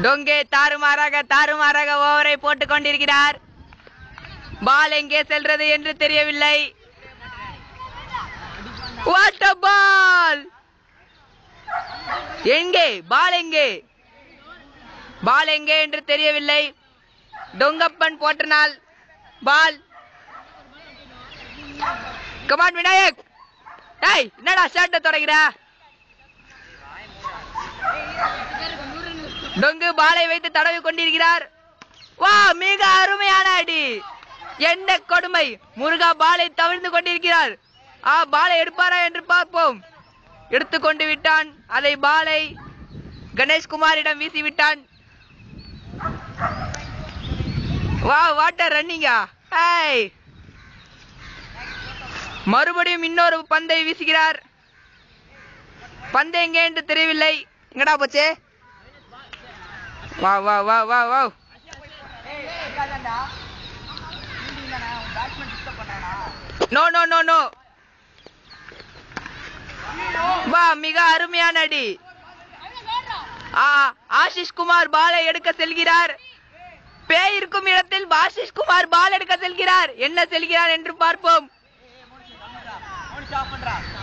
டொங்கே தாறுமாறாக ஓவரை போட்டுக் கொண்டிருக்கிறார். பால் எங்கே செல்றது என்று தெரியவில்லை. What a ball! எங்கே பால் எங்கே என்று தெரியவில்லை. டொங்கப்பன் போட்டனால் பால். கமான் விநாயக், ஏய் என்னடா ஷர்ட்ட தொடங்கிற? டொங்கு பாலை வைத்து தடவி கொண்டிருக்கிறார். வா, மிக அருமையான அடி. என்ன கொடுமை! முருகா பாலை தவிர்த்து கொண்டிருக்கிறார். பாலை எடுப்பாரா என்று பார்ப்போம். எடுத்துக்கொண்டு விட்டான். அதை பாலை கணேஷ்குமாரிடம் வீசிவிட்டான். வா, வாட்டர் ரன்னிங்கா! மறுபடியும் இன்னொரு பந்தை வீசுகிறார். பந்து எங்கே என்று தெரியவில்லை. எங்கடா போச்சு? வா வா வா வா வா நோ நோ நோ நோ. வா, மிக அருமையான அடி. ஆஷிஷ் குமார் பாலை எடுக்க செல்கிறார். பேய் இருக்கும் இடத்தில் ஆஷிஷ் குமார் பால் எடுக்க செல்கிறார். என்ன செல்கிறார் என்று பார்ப்போம்.